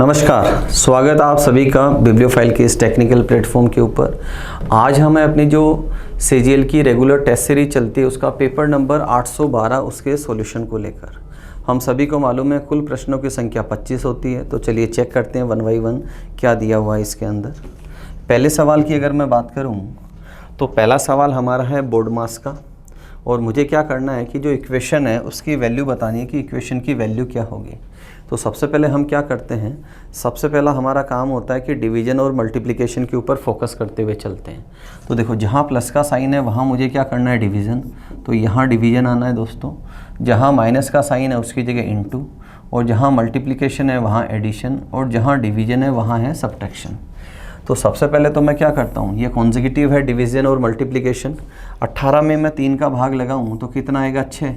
नमस्कार, स्वागत है आप सभी का बिब्लियोफाइल के इस टेक्निकल प्लेटफॉर्म के ऊपर। आज हमें अपनी जो CGL की रेगुलर टेस्ट सीरीज चलती है उसका पेपर नंबर 812 उसके सॉल्यूशन को लेकर। हम सभी को मालूम है कुल प्रश्नों की संख्या 25 होती है। तो चलिए चेक करते हैं 1 बाई 1 क्या दिया हुआ है इसके अंदर। पहले सवाल की अगर मैं बात करूँ तो पहला सवाल हमारा है बोर्ड मास का, और मुझे क्या करना है कि जो इक्वेशन है उसकी वैल्यू बतानी है कि इक्वेशन की वैल्यू क्या होगी। तो सबसे पहले हम क्या करते हैं, सबसे पहला हमारा काम होता है कि डिवीज़न और मल्टीप्लिकेशन के ऊपर फोकस करते हुए चलते हैं। तो देखो जहाँ प्लस का साइन है वहाँ मुझे क्या करना है, डिवीज़न। तो यहाँ डिवीज़न आना है दोस्तों। जहाँ माइनस का साइन है उसकी जगह इनटू, और जहाँ मल्टीप्लिकेशन है वहाँ एडिशन, और जहाँ डिवीज़न है वहाँ है सब्ट्रैक्शन। तो सबसे पहले तो मैं क्या करता हूँ, ये कॉन्जिक्यूटिव है डिवीज़न और मल्टीप्लिकेशन। 18 में मैं 3 का भाग लगाऊँ तो कितना आएगा 6,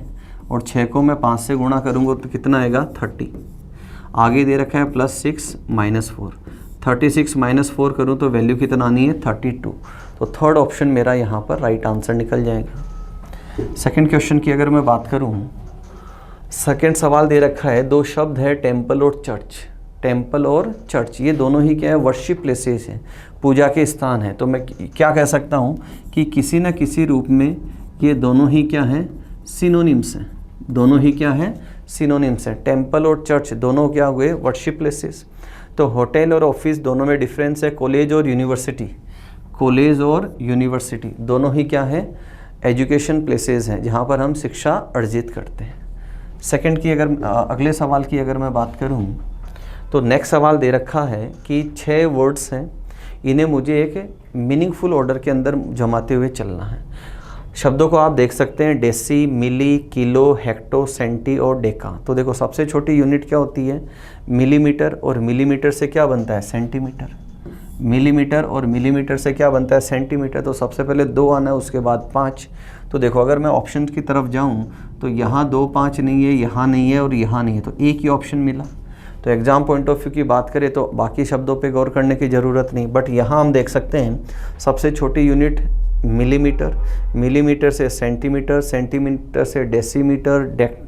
और 6 को मैं 5 से गुणा करूँगा तो कितना आएगा 30। आगे दे रखा है +6 -4, 36 -4 करूँ तो वैल्यू कितना आनी है 32। तो थर्ड ऑप्शन मेरा यहाँ पर राइट आंसर निकल जाएगा। सेकंड क्वेश्चन की अगर मैं बात करूँ, सेकंड सवाल दे रखा है, दो शब्द है टेम्पल और चर्च। टेम्पल और चर्च ये दोनों ही क्या है, वर्शिप प्लेसेस हैं, पूजा के स्थान है। तो मैं क्या कह सकता हूँ कि किसी न किसी रूप में ये दोनों ही क्या हैं, सिनोनिम्स हैं। दोनों ही क्या है, सिनोनिम्स है। टेम्पल और चर्च दोनों क्या हुए, वर्शिप प्लेसेस। तो होटल और ऑफिस दोनों में डिफरेंस है। कॉलेज और यूनिवर्सिटी, कॉलेज और यूनिवर्सिटी दोनों ही क्या है, एजुकेशन प्लेसेस हैं जहाँ पर हम शिक्षा अर्जित करते हैं। सेकंड की अगर अगले सवाल की अगर मैं बात करूँ तो नेक्स्ट सवाल दे रखा है कि 6 वर्ड्स हैं, इन्हें मुझे एक मीनिंगफुल ऑर्डर के अंदर जमाते हुए चलना है। शब्दों को आप देख सकते हैं, डेसी, मिली, किलो, हेक्टो, सेंटी और डेका। तो देखो सबसे छोटी यूनिट क्या होती है, मिलीमीटर, और मिलीमीटर से क्या बनता है, सेंटीमीटर। मिलीमीटर और मिलीमीटर से क्या बनता है, सेंटीमीटर। तो सबसे पहले 2 आना है, उसके बाद 5। तो देखो अगर मैं ऑप्शन की तरफ जाऊँ तो यहाँ 2, 5 नहीं है, यहाँ नहीं है और यहाँ नहीं है, तो एक ही ऑप्शन मिला। तो एग्ज़ाम पॉइंट ऑफ व्यू की बात करें तो बाकी शब्दों पे गौर करने की ज़रूरत नहीं, बट यहाँ हम देख सकते हैं सबसे छोटी यूनिट मिलीमीटर, मिलीमीटर से सेंटीमीटर, सेंटीमीटर से डेसीमीटर,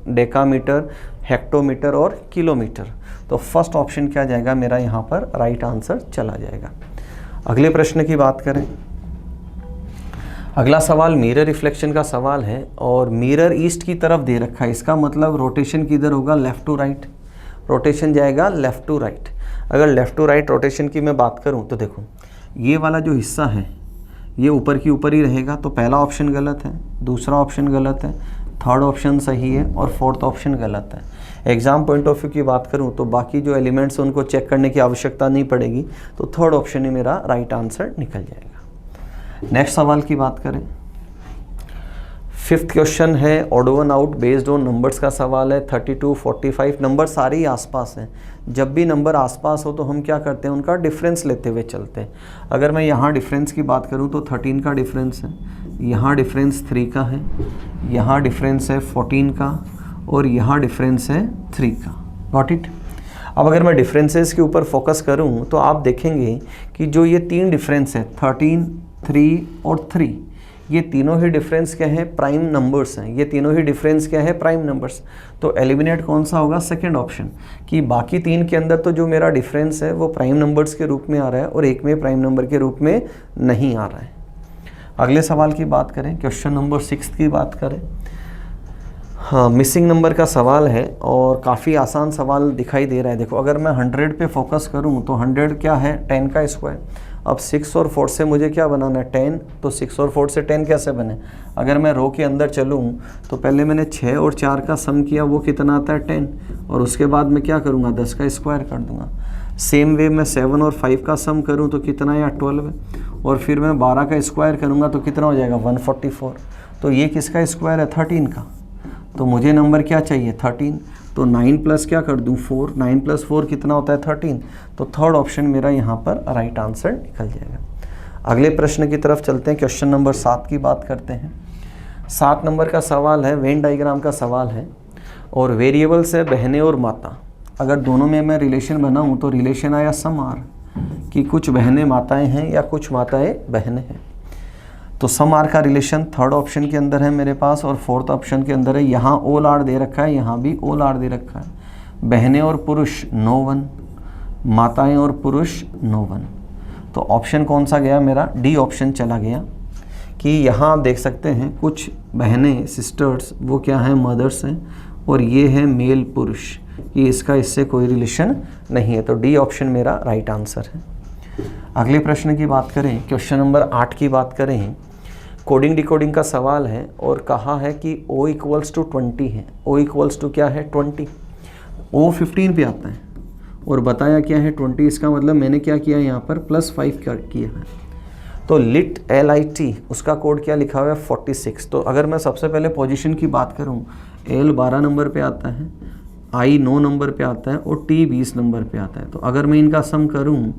डेकामीटर, हेक्टोमीटर और किलोमीटर। तो फर्स्ट ऑप्शन क्या जाएगा मेरा यहाँ पर, राइट आंसर चला जाएगा। अगले प्रश्न की बात करें, अगला सवाल मिरर रिफ्लेक्शन का सवाल है, और मिरर ईस्ट की तरफ दे रखा है। इसका मतलब रोटेशन किधर होगा, लेफ़्ट टू राइट। रोटेशन जाएगा लेफ़्ट टू राइट। अगर लेफ़्ट टू राइट रोटेशन की मैं बात करूं तो देखो ये वाला जो हिस्सा है ये ऊपर की ऊपर ही रहेगा। तो पहला ऑप्शन गलत है, दूसरा ऑप्शन गलत है, थर्ड ऑप्शन सही है और फोर्थ ऑप्शन गलत है। एग्ज़ाम पॉइंट ऑफ व्यू की बात करूं तो बाकी जो एलिमेंट्स उनको चेक करने की आवश्यकता नहीं पड़ेगी। तो थर्ड ऑप्शन ही मेरा राइट आंसर निकल जाएगा। नेक्स्ट सवाल की बात करें, 5th क्वेश्चन है odd one out based on numbers का सवाल है। 32, 45 नंबर सारे ही आसपास हैं। जब भी नंबर आसपास हो तो हम क्या करते हैं, उनका डिफरेंस लेते हुए चलते हैं। अगर मैं यहाँ डिफरेंस की बात करूँ तो 13 का डिफरेंस है, यहाँ डिफरेंस 3 का है, यहाँ डिफरेंस है 14 का, और यहाँ डिफरेंस है 3 का। Got it. अब अगर मैं डिफरेंसेस के ऊपर फोकस करूँ तो आप देखेंगे कि जो ये 3 डिफरेंस है 13, 3 और 3, ये तीनों ही डिफरेंस क्या है, प्राइम नंबर्स हैं। ये तीनों ही डिफरेंस क्या है, प्राइम नंबर्स। तो एलिमिनेट कौन सा होगा, सेकंड ऑप्शन, कि बाकी 3 के अंदर तो जो मेरा डिफरेंस है वो प्राइम नंबर्स के रूप में आ रहा है और एक में प्राइम नंबर के रूप में नहीं आ रहा है। अगले सवाल की बात करें, क्वेश्चन नंबर 6 की बात करें। हाँ, मिसिंग नंबर का सवाल है और काफ़ी आसान सवाल दिखाई दे रहा है। देखो अगर मैं 100 पे फोकस करूँ तो 100 क्या है, 10 का स्क्वायर। अब 6 और 4 से मुझे क्या बनाना है, 10। तो 6 और 4 से 10 कैसे बने, अगर मैं रो के अंदर चलूँ तो पहले मैंने 6 और 4 का सम किया, वो कितना आता है 10, और उसके बाद मैं क्या करूँगा, 10 का स्क्वायर कर दूँगा। सेम वे मैं 7 और 5 का सम करूँ तो कितना है, 12 है, और फिर मैं 12 का स्क्वायर करूँगा तो कितना हो जाएगा, 144। तो ये किसका स्क्वायर है, 13 का। तो मुझे नंबर क्या चाहिए, 13। तो 9 प्लस क्या कर दूँ, 4। 9 + 4 कितना होता है, 13। तो थर्ड ऑप्शन मेरा यहाँ पर राइट आंसर निकल जाएगा। अगले प्रश्न की तरफ चलते हैं, क्वेश्चन नंबर 7 की बात करते हैं। 7 नंबर का सवाल है, वेन डायग्राम का सवाल है, और वेरिएबल्स है बहनें और माता। अगर दोनों में मैं रिलेशन बनाऊँ तो रिलेशन आया समार, कि कुछ बहनें माताएँ हैं या कुछ माताएँ बहनें हैं। तो सम आर का रिलेशन थर्ड ऑप्शन के अंदर है मेरे पास, और फोर्थ ऑप्शन के अंदर है। यहाँ ओल आर दे रखा है, यहाँ भी ओल आर दे रखा है। बहनें और पुरुष नो वन, माताएं और पुरुष नो वन। तो ऑप्शन कौन सा गया मेरा? डी ऑप्शन चला गया कि यहाँ आप देख सकते हैं कुछ बहनें सिस्टर्स वो क्या हैं, मदर्स हैं, और ये है मेल पुरुष, कि इसका इससे कोई रिलेशन नहीं है। तो डी ऑप्शन मेरा राइट आंसर है। अगले प्रश्न की बात करें, क्वेश्चन नंबर 8 की बात करें, कोडिंग डिकोडिंग का सवाल है और कहा है कि O इक्वल्स टू 20 है। O इक्वल्स टू क्या है? 20। O 15 पे आता है और बताया क्या है 20। इसका मतलब मैंने क्या किया यहाँ पर +5 किया है। तो लिट LIT उसका कोड क्या लिखा हुआ है? 46। तो अगर मैं सबसे पहले पोजीशन की बात करूँ, L 12 नंबर पे आता है, I 9 नंबर पे आता है और T 20 नंबर पे आता है। तो अगर मैं इनका सम करूँ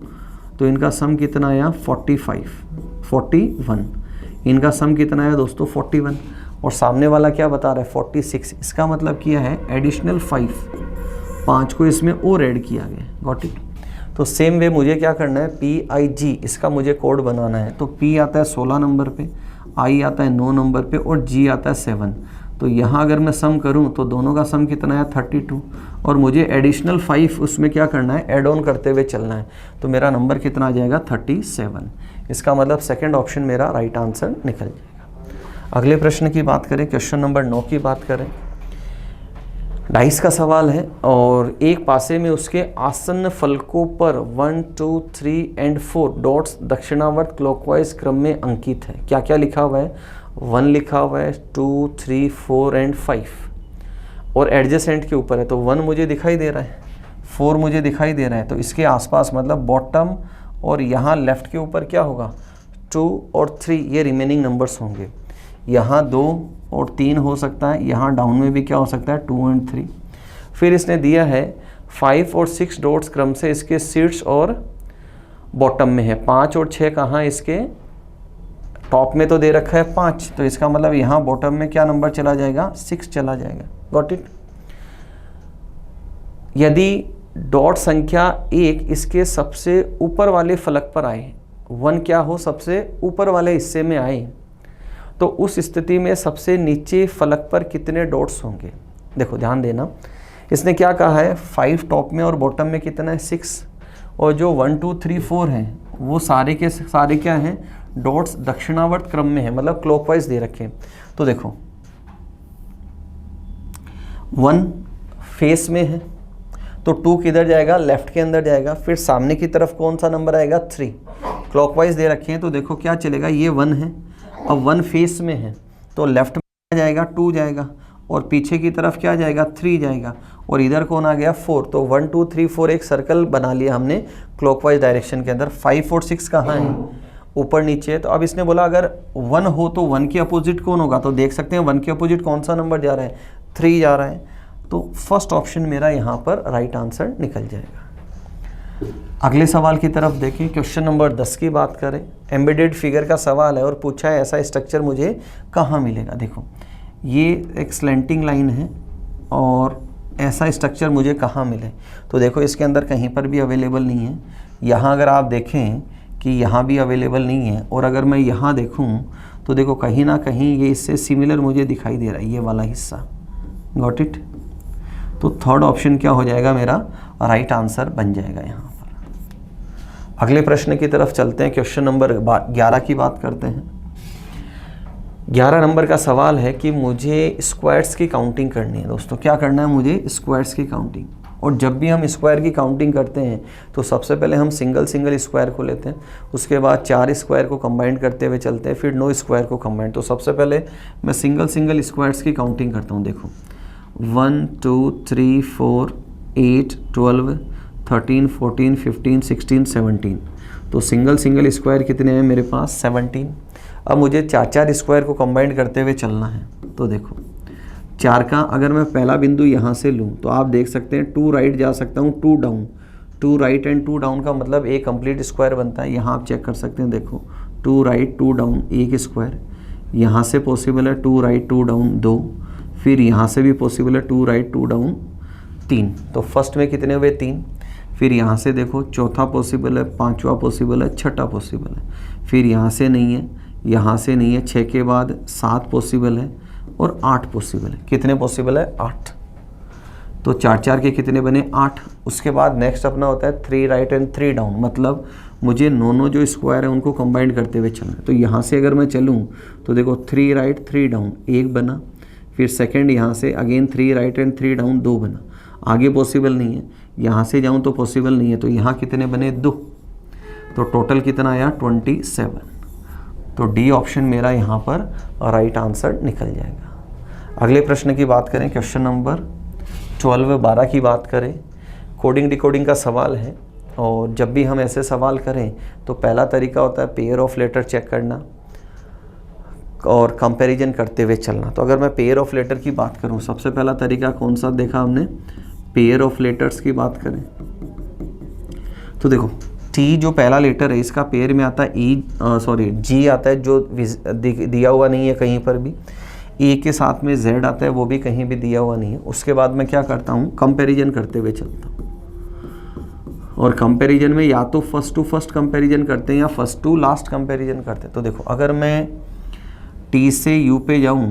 तो इनका सम कितना आया? 41। इनका सम कितना आया दोस्तों? 41। और सामने वाला क्या बता रहा है? 46। इसका मतलब किया है एडिशनल 5 को इसमें और ऐड किया गया। Got it? तो सेम वे मुझे क्या करना है? PIG इसका मुझे कोड बनाना है। तो P आता है 16 नंबर पे, I आता है 9 नंबर पे और G आता है 7। तो यहाँ अगर मैं सम करूँ तो दोनों का सम कितना है? 32। और मुझे एडिशनल 5 उसमें क्या करना है? ऐड ऑन करते हुए चलना है। तो मेरा नंबर कितना आ जाएगा? 37। इसका मतलब सेकंड ऑप्शन मेरा राइट आंसर निकल जाएगा। अगले प्रश्न की बात करें, क्वेश्चन नंबर 9 की बात करें। डाइस का सवाल है और एक पासे में उसके आसन्न फलकों पर 1, 2, 3 एंड 4 डॉट्स दक्षिणावर्त क्लॉकवाइज क्रम में अंकित है। क्या क्या लिखा हुआ है? 1 लिखा हुआ है, 2, 3, 4 एंड 5 और एडजेसेंट के ऊपर है। तो 1 मुझे दिखाई दे रहा है, 4 मुझे दिखाई दे रहा है। तो इसके आसपास मतलब बॉटम और यहाँ लेफ्ट के ऊपर क्या होगा? 2 और 3 ये रिमेनिंग नंबर्स होंगे। यहाँ 2 और 3 हो सकता है, यहाँ डाउन में भी क्या हो सकता है? 2 एंड 3। फिर इसने दिया है 5 और 6 डॉट्स क्रम से इसके शीर्ष और बॉटम में है। 5 और 6 कहाँ? इसके टॉप में तो दे रखा है 5, तो इसका मतलब यहाँ बॉटम में क्या नंबर चला जाएगा? 6 चला जाएगा। Got it? यदि डॉट संख्या 1 इसके सबसे ऊपर वाले फलक पर आए, 1 क्या हो? सबसे ऊपर वाले हिस्से में आए, तो उस स्थिति में सबसे नीचे फलक पर कितने डॉट्स होंगे? देखो ध्यान देना, इसने क्या कहा है? 5 टॉप में और बॉटम में कितना है? 6। और जो 1, 2, 3, 4 हैं वो सारे के सारे क्या हैं? डॉट्स दक्षिणावर्त क्रम में है, मतलब क्लॉकवाइज दे रखे हैं। तो देखो 1 फेस में है तो 2 किधर जाएगा? लेफ्ट के अंदर जाएगा। फिर सामने की तरफ कौन सा नंबर आएगा? 3। क्लॉकवाइज दे रखे हैं तो देखो क्या चलेगा? ये 1 है। अब 1 फेस में है तो लेफ्ट में जाएगा 2 जाएगा और पीछे की तरफ क्या जाएगा? 3 जाएगा। और इधर कौन आ गया? 4। तो 1, 2, 3, 4 एक सर्कल बना लिया हमने क्लॉकवाइज डायरेक्शन के अंदर। 5 और 6 कहाँ है? ऊपर नीचे है। तो अब इसने बोला अगर 1 हो तो 1 के अपोजिट कौन होगा? तो देख सकते हैं 1 के अपोजिट कौन सा नंबर जा रहा है? 3 जा रहा है। तो फर्स्ट ऑप्शन मेरा यहाँ पर राइट आंसर निकल जाएगा। अगले सवाल की तरफ देखें, क्वेश्चन नंबर 10 की बात करें। एम्बेडेड फिगर का सवाल है और पूछा है ऐसा स्ट्रक्चर मुझे कहाँ मिलेगा। देखो ये एक स्लैंटिंग लाइन है और ऐसा स्ट्रक्चर मुझे कहाँ मिले? तो देखो इसके अंदर कहीं पर भी अवेलेबल नहीं है। यहाँ अगर आप देखें कि यहाँ भी अवेलेबल नहीं है, और अगर मैं यहाँ देखूँ तो देखो कहीं ना कहीं ये इससे सिमिलर मुझे दिखाई दे रहा है, ये वाला हिस्सा। Got it? तो थर्ड ऑप्शन क्या हो जाएगा? मेरा राइट आंसर बन जाएगा यहाँ पर। अगले प्रश्न की तरफ चलते हैं, क्वेश्चन नंबर 11 की बात करते हैं। 11 नंबर का सवाल है कि मुझे स्क्वायर्स की काउंटिंग करनी है। दोस्तों क्या करना है? मुझे स्क्वायर्स की काउंटिंग। और जब भी हम स्क्वायर की काउंटिंग करते हैं तो सबसे पहले हम सिंगल स्क्वायर को लेते हैं, उसके बाद 4 स्क्वायर को कंबाइन करते हुए चलते हैं, फिर 9 स्क्वायर को कंबाइन। तो सबसे पहले मैं सिंगल स्क्वायर्स की काउंटिंग करता हूँ। देखो 1, 2, 3, 4, 8, 12, 13, 14, 15, 16, 17। तो सिंगल स्क्वायर कितने हैं मेरे पास? 17। अब मुझे 4 स्क्वायर को कंबाइन करते हुए चलना है। तो देखो 4 का अगर मैं पहला बिंदु यहाँ से लूँ तो आप देख सकते हैं 2 राइट जा सकता हूँ, 2 डाउन। 2 राइट एंड 2 डाउन का मतलब एक कंप्लीट स्क्वायर बनता है। यहाँ आप चेक कर सकते हैं, देखो 2 राइट 2 डाउन एक स्क्वायर। यहाँ से पॉसिबल है 2 राइट 2 डाउन 2। फिर यहाँ से भी पॉसिबल है 2 राइट 2 डाउन 3। तो फर्स्ट में कितने हुए? 3। फिर यहाँ से देखो चौथा पॉसिबल है, 5वां पॉसिबल है, 6ठा पॉसिबल है। फिर यहाँ से नहीं है, यहाँ से नहीं है। 6 के बाद 7 पॉसिबल है और 8 पॉसिबल है। कितने पॉसिबल है? 8। तो 4 4 के कितने बने 8। उसके बाद नेक्स्ट अपना होता है 3 राइट एंड 3 डाउन, मतलब मुझे नौ जो स्क्वायर है उनको कंबाइन करते हुए चलना है। तो यहाँ से अगर मैं चलूँ तो देखो 3 राइट 3 डाउन 1 बना, फिर सेकंड यहाँ से अगेन 3 राइट एंड 3 डाउन 2 बना। आगे पॉसिबल नहीं है, यहाँ से जाऊँ तो पॉसिबल नहीं है, तो यहाँ कितने बने 2, तो टोटल कितना आया 27। तो डी ऑप्शन मेरा यहाँ पर राइट आंसर निकल जाएगा। अगले प्रश्न की बात करें, क्वेश्चन नंबर 12 की बात करें। कोडिंग डिकोडिंग का सवाल है, और जब भी हम ऐसे सवाल करें तो पहला तरीका होता है पेयर ऑफ लेटर चेक करना और कंपैरिजन करते हुए चलना। तो अगर मैं पेयर ऑफ लेटर की बात करूं, सबसे पहला तरीका कौन सा देखा हमने, पेयर ऑफ लेटर्स की बात करें तो देखो टी जो पहला लेटर है इसका पेयर में आता है जी आता है, जो दिया हुआ नहीं है कहीं पर भी। ए के साथ में जेड आता है, वो भी कहीं भी दिया हुआ नहीं है। उसके बाद मैं क्या करता हूँ, कंपैरिजन करते हुए चलता हूँ, और कंपैरिजन में या तो फर्स्ट टू फर्स्ट कंपैरिजन करते हैं या फर्स्ट टू लास्ट कंपैरिजन करते हैं। तो देखो अगर मैं टी से यू पे जाऊँ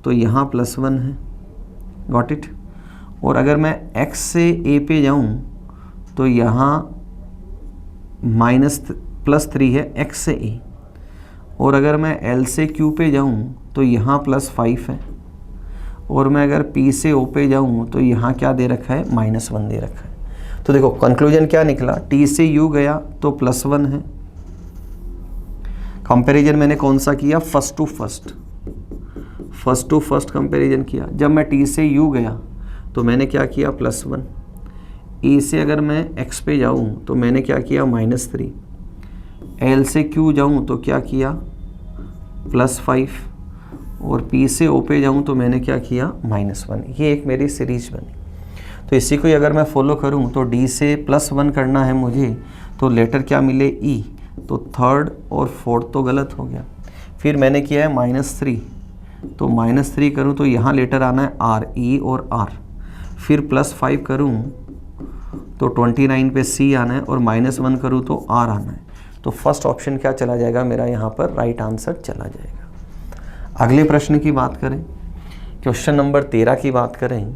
तो यहाँ +1 है, गॉट इट। और अगर मैं एक्स से ए पे जाऊँ तो यहाँ +3 है एक्स से ए। और अगर मैं एल से क्यू पे जाऊँ तो यहाँ +5 है। और मैं अगर पी से ओ पे जाऊँ तो यहाँ क्या दे रखा है, -1 दे रखा है। तो देखो कंक्लूजन क्या निकला, टी से यू गया तो +1 है। कंपैरिजन मैंने कौन सा किया, फर्स्ट टू फर्स्ट कंपैरिजन किया। जब मैं टी से यू गया तो मैंने क्या किया, +1। ए से अगर मैं एक्स पे जाऊँ तो मैंने क्या किया, -3। एल से क्यू जाऊँ तो क्या किया, +5। और पी से ओ पे जाऊँ तो मैंने क्या किया, -1। ये एक मेरी सीरीज बनी। तो इसी को अगर मैं फॉलो करूँ तो डी से +1 करना है मुझे, तो लेटर क्या मिले, ई। तो थर्ड और फोर्थ तो गलत हो गया। फिर मैंने किया है -3, तो -3 करूँ तो यहाँ लेटर आना है आर, ई और आर। फिर +5 करूँ तो 29 पे सी आना है, और -1 करूँ तो आर आना है। तो फर्स्ट ऑप्शन क्या चला जाएगा मेरा, यहाँ पर राइट आंसर चला जाएगा। अगले प्रश्न की बात करें, क्वेश्चन नंबर 13 की बात करें।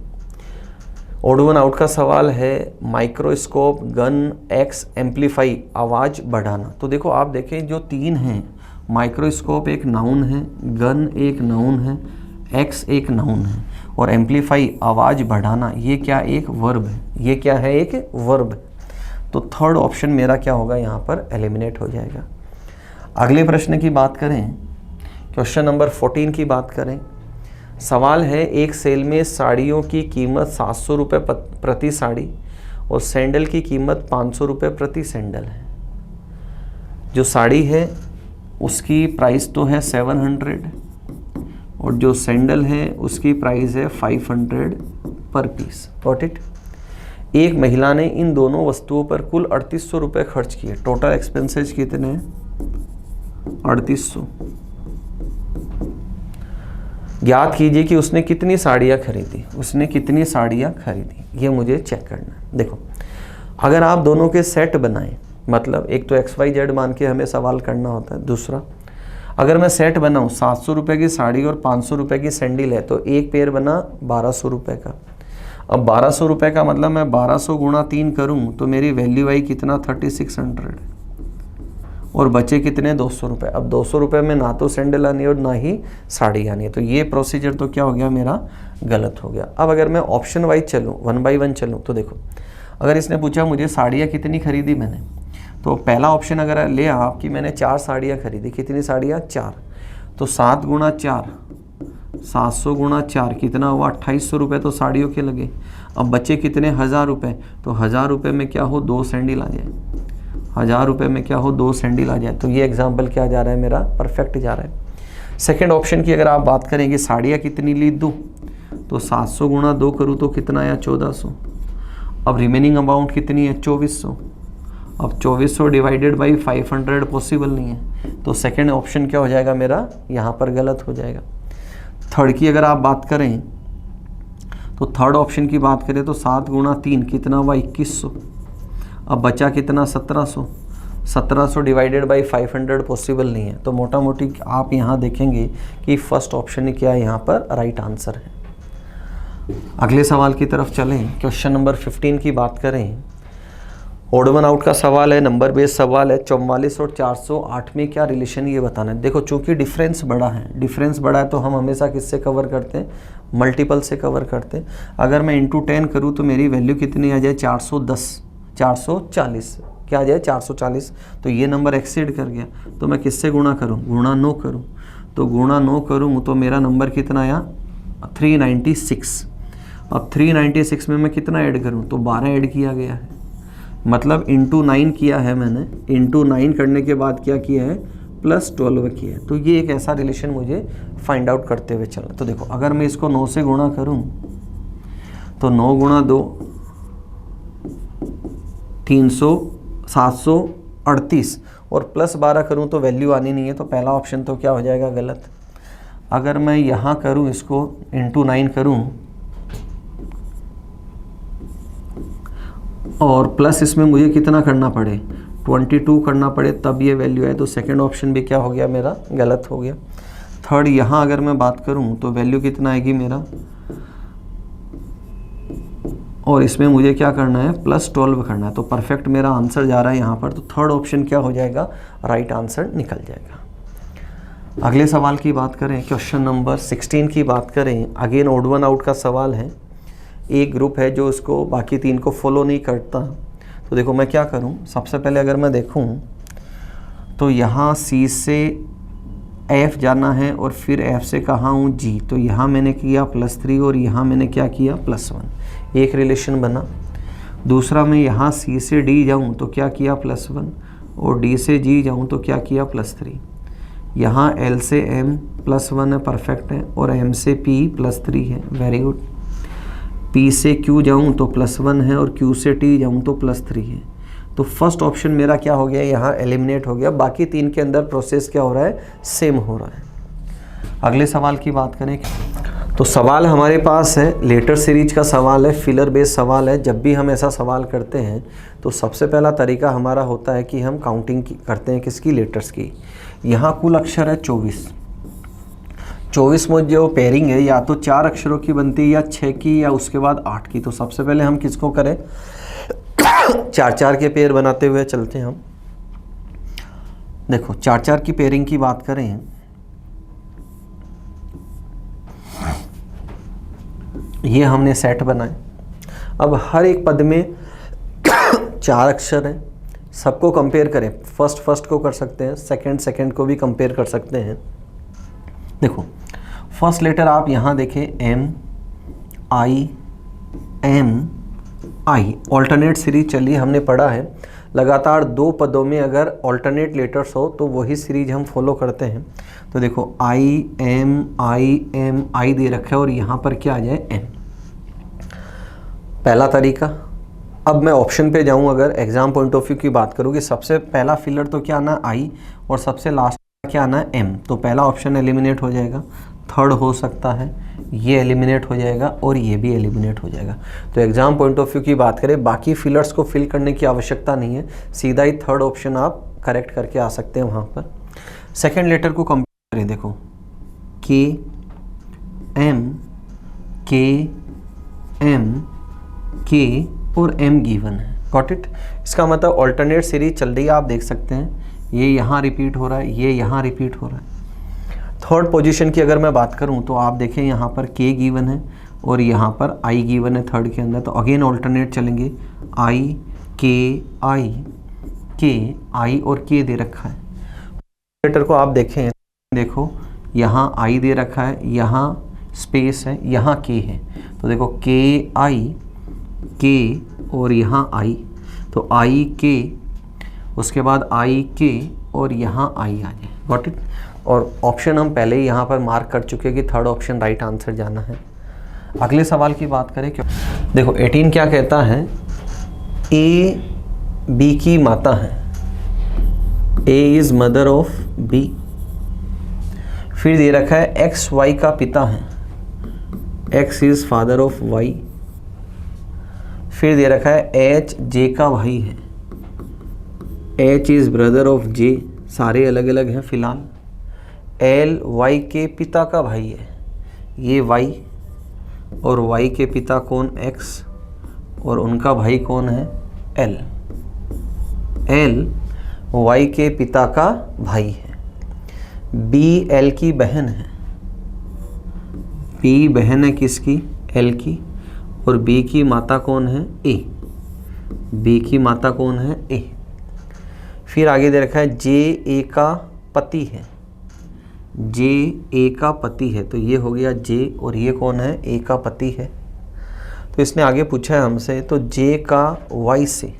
ऑड वन आउट का सवाल है, माइक्रोस्कोप, गन, एक्स, एम्पलीफाई, आवाज़ बढ़ाना। तो देखो आप देखें जो 3 हैं, माइक्रोस्कोप एक नाउन है, गन एक नाउन है, एक्स एक नाउन है, और एम्पलीफाई आवाज़ बढ़ाना ये क्या, एक वर्ब है। ये क्या है, एक वर्ब है। तो थर्ड ऑप्शन मेरा क्या होगा, यहाँ पर एलिमिनेट हो जाएगा। अगले प्रश्न की बात करें, क्वेश्चन नंबर 14 की बात करें। सवाल है, एक सेल में साड़ियों की कीमत 700 रुपये प्रति साड़ी और सैंडल की कीमत 500 रुपये प्रति सैंडल है। जो साड़ी है उसकी प्राइस तो है 700, और जो सैंडल है उसकी प्राइस है 500 पर पीस, गॉट इट। एक महिला ने इन दोनों वस्तुओं पर कुल 3800 रुपये खर्च किए। टोटल एक्सपेंसेस कितने हैं, 3800। ज्ञात कीजिए कि उसने कितनी साड़ियाँ खरीदी। उसने कितनी साड़ियाँ खरीदी, ये मुझे चेक करना है। देखो अगर आप दोनों के सेट बनाएं, मतलब एक तो XYZ मान के हमें सवाल करना होता है। दूसरा, अगर मैं सेट बनाऊँ 700 रुपये की साड़ी और 500 रुपये की सैंडल है, तो एक पेयर बना 1200 रुपये का। अब 1200 रुपये का मतलब मैं 1200 गुणा 3 करूँ तो मेरी वैल्यू आई कितना, 3600, और बचे कितने, 200 रुपये। अब 200 रुपये में ना तो सैंडल आनी है और ना ही साड़ी आनी है, तो ये प्रोसीजर तो क्या हो गया, मेरा गलत हो गया। अब अगर मैं ऑप्शन वाइज चलूँ, 1 बाई 1 चलूँ, तो देखो अगर इसने पूछा मुझे साड़ियाँ कितनी खरीदी मैंने, तो पहला ऑप्शन अगर ले आपकी, मैंने 4 साड़ियाँ खरीदी। कितनी साड़ियाँ, 4। तो 7 गुणा 4, 700 गुणा 4 कितना हुआ, 2800 रुपये तो साड़ियों के लगे। अब बचे कितने, 1000 रुपये। तो 1000 रुपये में क्या हो, 2 सैंडल आ जाए। 1000 रुपये में क्या हो, 2 सैंडल आ जाए। तो ये एग्जाम्पल क्या जा रहा है, मेरा परफेक्ट जा रहा है। सेकेंड ऑप्शन की अगर आप बात करेंगे, साड़ियाँ कितनी ली, 2, तो 700 गुणा 2 करूँ तो कितना आया, 1400। अब रिमेनिंग अमाउंट कितनी है, 2400। अब 2400 डिवाइडेड बाई 500 पॉसिबल नहीं है, तो सेकेंड ऑप्शन क्या हो जाएगा मेरा, यहाँ पर गलत हो जाएगा। थर्ड की अगर आप बात करें तो थर्ड ऑप्शन की बात करें तो 7 गुणा 3 कितना हुआ, 2100। अब बचा कितना, 1700। 1700 डिवाइडेड बाई 500 पॉसिबल नहीं है, तो मोटा मोटी आप यहाँ देखेंगे कि फर्स्ट ऑप्शन क्या है, यहाँ पर राइट आंसर है। अगले सवाल की तरफ चलें। क्वेश्चन नंबर 15 की बात करें। ओड वन आउट का सवाल है, नंबर बेस्ड सवाल है। 44 और 408 में क्या रिलेशन ये बताना है। देखो चूंकि डिफरेंस बड़ा है तो हम हमेशा किससे कवर करते हैं, मल्टीपल से कवर करते हैं। अगर मैं इंटू 10 करूँ तो मेरी वैल्यू कितनी आ जाए, 440 क्या आ जाए 440। तो ये नंबर एक्सीड कर गया, तो मैं किससे गुणा करूँ, गुणा 9 करूँ। तो गुणा 9 करूँ तो मेरा नंबर कितना आया 396। अब 396 में मैं कितना ऐड करूँ, तो 12 ऐड किया गया है, मतलब इंटू 9 किया है मैंने। इंटू 9 करने के बाद क्या किया है, प्लस 12 किया है। तो ये एक ऐसा रिलेशन मुझे फाइंड आउट करते हुए चलना। तो देखो अगर मैं इसको 9 से गुणा करूँ तो 9 गुणा 2 300 738 और प्लस 12 करूँ तो वैल्यू आनी नहीं है, तो पहला ऑप्शन तो क्या हो जाएगा, गलत। अगर मैं यहाँ करूँ, इसको इंटू 9 करूँ और प्लस इसमें मुझे कितना करना पड़े, 22 करना पड़े, तब ये वैल्यू है। तो सेकंड ऑप्शन भी क्या हो गया मेरा, गलत हो गया। थर्ड, यहाँ अगर मैं बात करूँ तो वैल्यू कितना आएगी मेरा, और इसमें मुझे क्या करना है, प्लस 12 करना है। तो परफेक्ट मेरा आंसर जा रहा है यहाँ पर। तो थर्ड ऑप्शन क्या हो जाएगा, राइट आंसर निकल जाएगा। अगले सवाल की बात करें, क्वेश्चन नंबर 16 की बात करें। अगेन ओड वन आउट का सवाल है। एक ग्रुप है जो उसको बाकी 3 को फॉलो नहीं करता। तो देखो मैं क्या करूं, सबसे पहले अगर मैं देखूं तो यहाँ C से F जाना है और फिर F से कहाँ हूँ G। तो यहाँ मैंने किया +3 और यहाँ मैंने क्या किया +1, एक रिलेशन बना। दूसरा मैं यहाँ C से D जाऊँ तो क्या किया +1 और D से G जाऊँ तो क्या किया +3। यहाँ L से M +1 है, परफेक्ट है, और M से P +3 है, वेरी गुड। P से Q जाऊँ तो +1 है और Q से T जाऊँ तो +3 है। तो फर्स्ट ऑप्शन मेरा क्या हो गया, यहाँ एलिमिनेट हो गया। बाकी 3 के अंदर प्रोसेस क्या हो रहा है, सेम हो रहा है। अगले सवाल की बात करें तो सवाल हमारे पास है लेटर सीरीज का सवाल है, फिलर बेस्ड सवाल है। जब भी हम ऐसा सवाल करते हैं तो सबसे पहला तरीका हमारा होता है कि हम काउंटिंग करते हैं किसकी, लेटर्स की। यहाँ कुल अक्षर है 24 में जो पेयरिंग है या तो 4 अक्षरों की बनती है या 6 की या उसके बाद 8 की। तो सबसे पहले हम किसको करें, 4-4 के पेयर बनाते हुए चलते हैं हम। देखो 4-4 की पेयरिंग की बात करें, ये हमने सेट बनाए। अब हर एक पद में 4 अक्षर हैं, सबको कंपेयर करें। फर्स्ट को कर सकते हैं, सेकंड को भी कंपेयर कर सकते हैं। देखो फर्स्ट लेटर आप यहाँ देखें, M I ऑल्टरनेट सीरीज चलिए, हमने पढ़ा है लगातार 2 पदों में अगर ऑल्टरनेट लेटर्स हो तो वही सीरीज हम फॉलो करते हैं। तो देखो I M दे रखा है और यहाँ पर क्या आ जाए M, पहला तरीका। अब मैं ऑप्शन पे जाऊँ, अगर एग्जाम पॉइंट ऑफ व्यू की बात करूँ कि सबसे पहला फिलर तो क्या आना I और सबसे लास्ट क्या आना है M, तो पहला ऑप्शन एलिमिनेट हो जाएगा। थर्ड हो सकता है, ये एलिमिनेट हो जाएगा और ये भी एलिमिनेट हो जाएगा। तो एग्जाम पॉइंट ऑफ व्यू की बात करें, बाकी फिलर्स को फिल करने की आवश्यकता नहीं है, सीधा ही थर्ड ऑप्शन आप करेक्ट करके आ सकते हैं वहाँ पर। सेकेंड लेटर को कंपेयर करें, देखो K और M गिवन है, गॉट इट। इसका मतलब ऑल्टरनेट सीरीज चल रही है, आप देख सकते हैं ये यहाँ रिपीट हो रहा है, ये यहाँ रिपीट हो रहा है। थर्ड पोजीशन की अगर मैं बात करूँ तो आप देखें यहाँ पर K गिवन है और यहाँ पर I गिवन है थर्ड के अंदर। तो अगेन ऑल्टरनेट चलेंगे, I और K दे रखा है। लेटर को आप देखें, देखो यहाँ I दे रखा है, यहाँ स्पेस है, यहाँ K है। तो देखो K और यहाँ I, तो I उसके बाद I और यहाँ I आ जाए, गॉट इट। और ऑप्शन हम पहले ही यहाँ पर मार्क कर चुके हैं कि थर्ड ऑप्शन राइट आंसर जाना है। अगले सवाल की बात करें, क्यों देखो 18 क्या कहता है, A B की माता है, A is mother of B। फिर दे रखा है X Y का पिता है, X is father of Y। फिर दे रखा है H J का भाई है, H is brother of J, सारे अलग अलग हैं फिलहाल। L Y के पिता का भाई है, ये Y। और y के पिता कौन x और उनका भाई कौन है l। l y के पिता का भाई है, b l की बहन है, b बहन है किसकी l की, और b की माता कौन है a, b की माता कौन है a। फिर आगे दे रखा है जे ए का पति है, जे ए का पति है, तो ये हो गया जे और ये कौन है ए का पति है। तो इसने आगे पूछा है हमसे, तो जे का वाई से,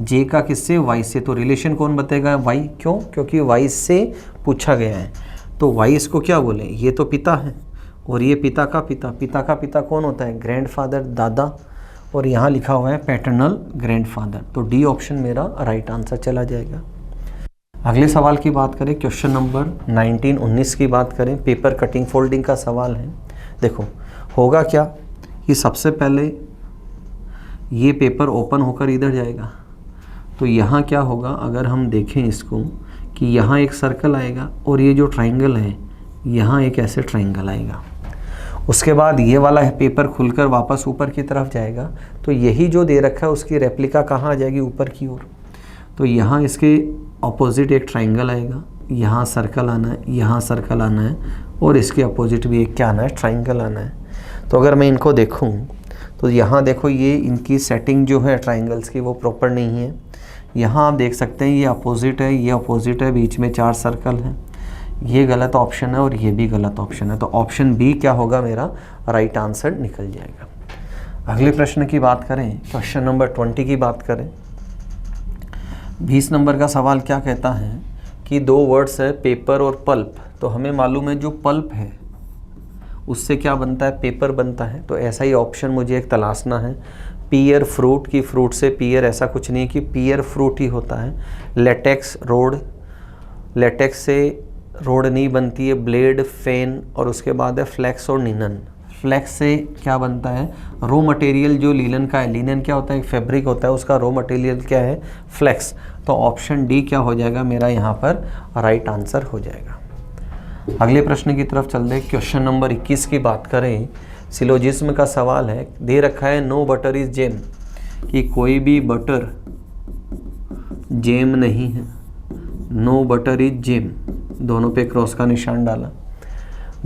जे का किससे वाई से, तो रिलेशन कौन बताएगा वाई, क्यों, क्योंकि वाई से पूछा गया है। तो वाई इसको क्या बोले, ये तो पिता है और ये पिता का पिता, पिता का पिता कौन होता है ग्रैंडफादर दादा, और यहाँ लिखा हुआ है पैटर्नल ग्रैंडफादर। तो डी ऑप्शन मेरा राइट आंसर चला जाएगा। अगले सवाल की बात करें, क्वेश्चन नंबर 19 की बात करें, पेपर कटिंग फोल्डिंग का सवाल है। देखो होगा क्या कि सबसे पहले ये पेपर ओपन होकर इधर जाएगा, तो यहाँ क्या होगा अगर हम देखें इसको कि यहाँ एक सर्कल आएगा और ये जो ट्राइंगल है यहाँ एक ऐसे ट्राइंगल आएगा। उसके बाद ये वाला है पेपर खुलकर वापस ऊपर की तरफ जाएगा, तो यही जो दे रखा है उसकी रेप्लिका कहाँ आ जाएगी ऊपर की ओर। तो यहाँ इसके अपोजिट एक ट्राइंगल आएगा, यहाँ सर्कल आना है, यहाँ सर्कल आना है, और इसके अपोजिट भी एक क्या आना है ट्राइंगल आना है। तो अगर मैं इनको देखूँ तो यहाँ देखो ये इनकी सेटिंग जो है ट्राइंगल्स की वो प्रॉपर नहीं है। यहाँ आप देख सकते हैं ये अपोजिट है, ये अपोजिट है, बीच में 4 सर्कल हैं, ये गलत ऑप्शन है और ये भी गलत ऑप्शन है। तो ऑप्शन बी क्या होगा मेरा राइट आंसर निकल जाएगा। अगले प्रश्न की बात करें, क्वेश्चन नंबर 20 की बात करें। 20 नंबर का सवाल क्या कहता है कि 2 वर्ड्स है पेपर और पल्प। तो हमें मालूम है जो पल्प है उससे क्या बनता है पेपर बनता है, तो ऐसा ही ऑप्शन मुझे एक तलाशना है। पियर फ्रूट की, फ्रूट से पियर ऐसा कुछ नहीं है कि पियर फ्रूट ही होता है। लेटेक्स रोड, लेटेक्स से रोड नहीं बनती है। ब्लेड फेन, और उसके बाद है फ्लेक्स और लिनन। फ्लेक्स से क्या बनता है रॉ मटेरियल जो लिनन का है, लिनन क्या होता है एक फैब्रिक होता है, उसका रॉ मटेरियल क्या है फ्लेक्स। तो ऑप्शन डी क्या हो जाएगा मेरा यहाँ पर राइट आंसर हो जाएगा। अगले प्रश्न की तरफ चलते हैं, क्वेश्चन नंबर 21 की बात करें। सिलोजिज्म का सवाल है, दे रखा है नो बटर इज जेम, कि कोई भी बटर जेम नहीं है। नो बटर इज जेम, दोनों पे क्रॉस का निशान डाला।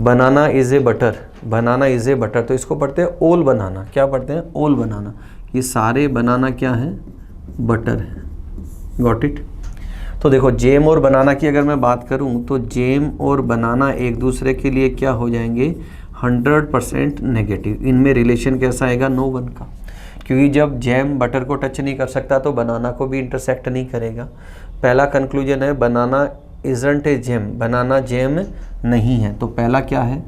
Banana is a butter, banana is a butter, तो इसको पढ़ते हैं ओल बनाना। क्या पढ़ते हैं ओल बनाना, ये सारे बनाना क्या है बटर है। Got it. तो देखो जेम और बनाना की अगर मैं बात करूं तो जेम और बनाना एक दूसरे के लिए क्या हो जाएंगे 100% नेगेटिव। इनमें रिलेशन कैसा आएगा नो वन का, क्योंकि जब जेम बटर को टच नहीं कर सकता तो बनाना को भी इंटरसेक्ट नहीं करेगा। पहला कंक्लूजन है banana isn't a jam, banana jam नहीं है। तो पहला क्या है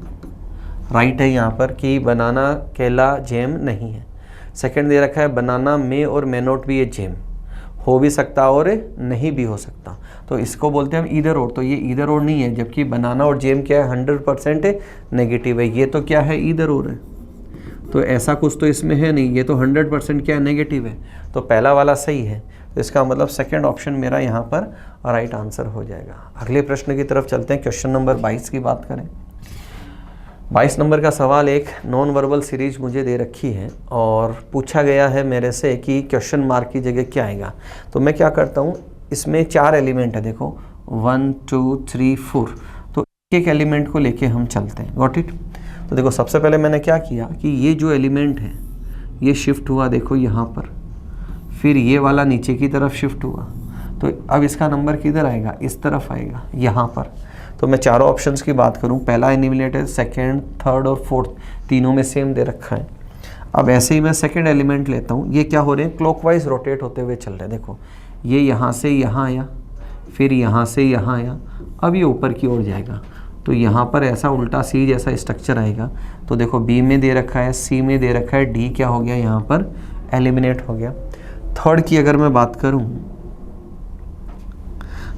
राइट है यहाँ पर कि बनाना केला जेम नहीं है। सेकंड दे रखा है बनाना मे और may not be a gem, हो भी सकता और नहीं भी हो सकता, तो इसको बोलते हैं हम ईदर और। तो ये ईदर और नहीं है, जबकि बनाना और जेम क्या है 100% नेगेटिव है। ये तो क्या है ईदर और है, तो ऐसा कुछ तो इसमें है नहीं, ये तो 100% क्या है नेगेटिव है। तो पहला वाला सही है, तो इसका मतलब सेकंड ऑप्शन मेरा यहाँ पर राइट आंसर हो जाएगा। अगले प्रश्न की तरफ चलते हैं, क्वेश्चन नंबर 22 की बात करें। 22 नंबर का सवाल एक नॉन वर्बल सीरीज मुझे दे रखी है और पूछा गया है मेरे से कि क्वेश्चन मार्क की जगह क्या आएगा। तो मैं क्या करता हूँ, इसमें 4 एलिमेंट है, देखो 1 2 3 4, तो एक एलिमेंट को लेके हम चलते हैं। Got it. तो देखो सबसे पहले मैंने क्या किया कि ये जो एलिमेंट है ये शिफ्ट हुआ, देखो यहाँ पर, फिर ये वाला नीचे की तरफ शिफ्ट हुआ, तो अब इसका नंबर किधर आएगा इस तरफ आएगा यहाँ पर। तो मैं चारों ऑप्शंस की बात करूँ, पहला एलिमिनेट है, सेकेंड, थर्ड और फोर्थ, तीनों में सेम दे रखा है। अब ऐसे ही मैं सेकेंड एलिमेंट लेता हूँ, ये क्या हो रहे हैं क्लॉकवाइज रोटेट होते हुए चल रहे हैं। देखो ये यहाँ से यहाँ आया, फिर यहाँ से यहाँ आया, अब ये ऊपर की ओर जाएगा, तो यहाँ पर ऐसा उल्टा सी जैसा स्ट्रक्चर आएगा। तो देखो बी में दे रखा है, सी में दे रखा है, डी क्या हो गया यहाँ पर एलिमिनेट हो गया। थर्ड की अगर मैं बात करूँ,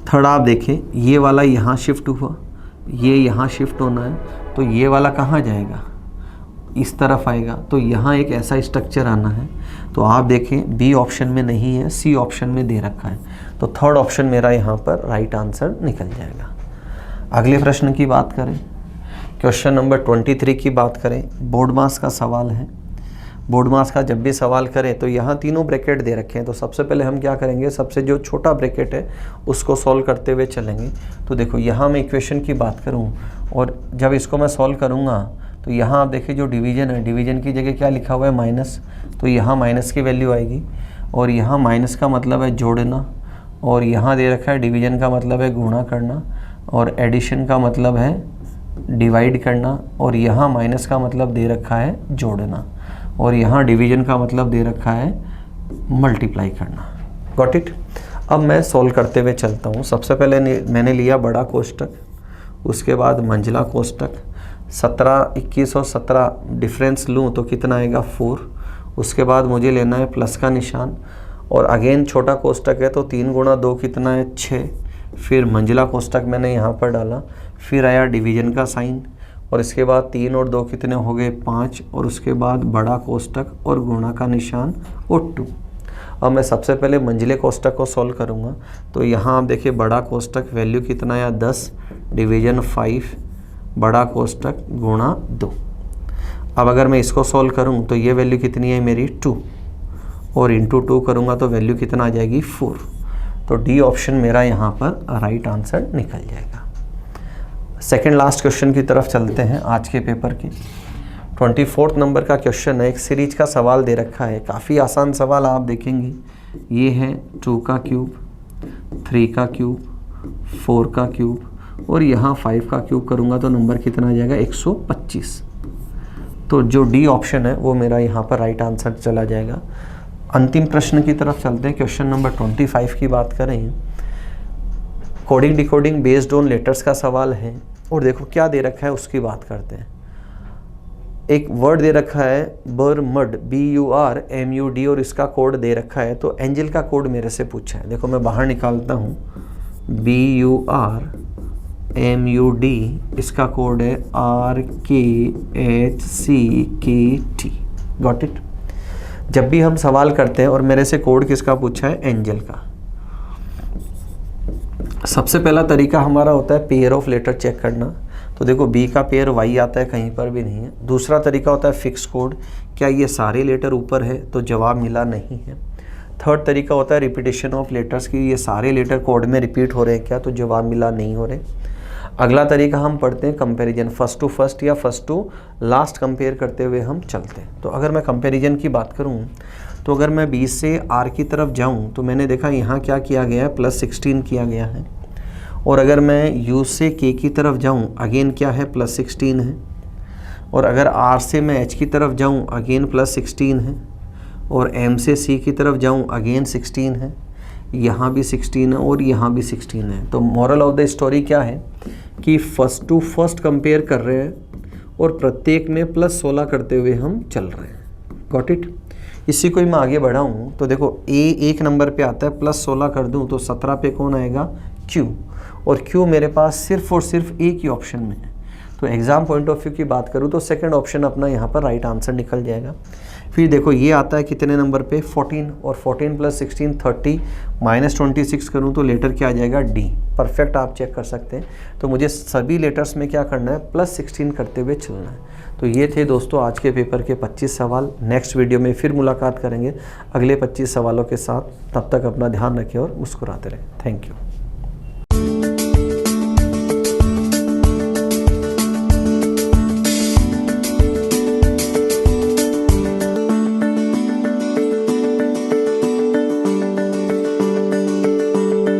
थर्ड आप देखें ये वाला यहाँ शिफ्ट हुआ, ये यहाँ शिफ्ट होना है, तो ये वाला कहाँ जाएगा इस तरफ आएगा, तो यहाँ एक ऐसा स्ट्रक्चर आना है। तो आप देखें बी ऑप्शन में नहीं है, सी ऑप्शन में दे रखा है, तो थर्ड ऑप्शन मेरा यहाँ पर राइट आंसर निकल जाएगा। अगले प्रश्न की बात करें, क्वेश्चन नंबर 23 की बात करें, बोर्ड मास का सवाल है। बोर्ड मास का जब भी सवाल करें तो यहाँ तीनों ब्रैकेट दे रखे हैं, तो सबसे पहले हम क्या करेंगे, सबसे जो छोटा ब्रैकेट है उसको सॉल्व करते हुए चलेंगे। तो देखो यहाँ मैं इक्वेशन की बात करूँ और जब इसको मैं सॉल्व करूँगा तो यहाँ आप देखिए जो डिवीजन है, डिवीजन की जगह क्या लिखा हुआ है माइनस, तो यहाँ माइनस की वैल्यू आएगी और यहाँ माइनस का मतलब है जोड़ना और यहाँ दे रखा है डिवीजन का मतलब है गुणा करना और एडिशन का मतलब है डिवाइड करना और यहाँ माइनस का मतलब दे रखा है जोड़ना और यहाँ डिवीजन का मतलब दे रखा है मल्टीप्लाई करना। Got it. अब मैं सॉल्व करते हुए चलता हूँ। सबसे पहले मैंने लिया बड़ा कोष्टक, उसके बाद मंझला कोष्टक, 17, 21 और 17 डिफरेंस लूँ तो कितना आएगा 4। उसके बाद मुझे लेना है प्लस का निशान और अगेन छोटा कोष्टक है तो 3 गुणा 2 कितना है 6। फिर मंझला कोष्टक मैंने यहाँ पर डाला, फिर आया डिवीजन का साइन और इसके बाद 3 और 2 कितने हो गए 5 और उसके बाद बड़ा कोष्टक और गुणा का निशान और 2। अब मैं सबसे पहले मंझले कोष्टक को सॉल्व करूँगा। तो यहाँ आप देखिए बड़ा कोष्टक वैल्यू कितना आया 10, डिवीजन 5, बड़ा कोष्टक गुणा 2। अब अगर मैं इसको सॉल्व करूँ तो ये वैल्यू कितनी है मेरी 2 और इंटू 2 करूँगा तो वैल्यू कितना आ जाएगी 4। तो डी ऑप्शन मेरा यहाँ पर राइट आंसर निकल जाएगा। सेकेंड लास्ट क्वेश्चन की तरफ चलते हैं आज के पेपर के। 24 नंबर का क्वेश्चन है, एक सीरीज का सवाल दे रखा है, काफ़ी आसान सवाल आप देखेंगे। ये है 2 का क्यूब, 3 का क्यूब, 4 का क्यूब और यहाँ 5 का क्यूब करूँगा तो नंबर कितना आ जाएगा 125। तो जो डी ऑप्शन है वो मेरा यहाँ पर राइट आंसर चला जाएगा। अंतिम प्रश्न की तरफ चलते हैं। क्वेश्चन नंबर 25 की बात करें, coding decoding based on letters का सवाल है और देखो क्या दे रखा है उसकी बात करते हैं। एक वर्ड दे रखा है बरमड, BURMUD और इसका कोड दे रखा है। तो एंजल का कोड मेरे से पूछा है। देखो मैं बाहर निकालता हूँ, BURMUD, इसका कोड है RKHCKT। Got it. जब भी हम सवाल करते हैं और मेरे से कोड किसका पूछा है, एंजल का, सबसे पहला तरीका हमारा होता है पेयर ऑफ लेटर चेक करना। तो देखो बी का पेयर वाई आता है, कहीं पर भी नहीं है। दूसरा तरीका होता है फिक्स कोड, क्या ये सारे लेटर ऊपर है, तो जवाब मिला नहीं है। थर्ड तरीका होता है रिपीटेशन ऑफ लेटर्स की, ये सारे लेटर कोड में रिपीट हो रहे हैं क्या, तो जवाब मिला नहीं हो रहे। अगला तरीका हम पढ़ते हैं कंपैरिजन, फर्स्ट टू फर्स्ट या फर्स्ट टू लास्ट कंपेयर करते हुए हम चलते हैं। तो अगर मैं कंपैरिजन की बात करूं तो अगर मैं 20 से R की तरफ जाऊं तो मैंने देखा यहाँ क्या किया गया है, +16 किया गया है। और अगर मैं U से K की तरफ जाऊं अगेन क्या है, +16 है। और अगर R से मैं H की तरफ जाऊं अगेन +16 है। और M से C की तरफ जाऊं अगेन 16 है। यहाँ भी 16 है और यहाँ भी 16 है। तो मॉरल ऑफ द स्टोरी क्या है कि फर्स्ट टू फर्स्ट कंपेयर कर रहे हैं और प्रत्येक में +16 करते हुए हम चल रहे हैं। Got it. इसी को ही मैं आगे बढ़ाऊँ तो देखो A एक नंबर पे आता है, +16 कर दूँ तो 17 पे कौन आएगा, Q। और Q मेरे पास सिर्फ और सिर्फ एक ही ऑप्शन में है। तो एग्ज़ाम पॉइंट ऑफ व्यू की बात करूँ तो सेकंड ऑप्शन अपना यहाँ पर राइट आंसर निकल जाएगा। फिर देखो ये आता है कितने नंबर पे, 14 और 14 + 16 30 -26 करूँ तो लेटर क्या आ जाएगा, D। परफेक्ट आप चेक कर सकते हैं। तो मुझे सभी लेटर्स में क्या करना है, +16 करते हुए चलना है। तो ये थे दोस्तों आज के पेपर के 25 सवाल। नेक्स्ट वीडियो में फिर मुलाकात करेंगे अगले 25 सवालों के साथ। तब तक अपना ध्यान रखें और मुस्कुराते रहें। Thank you.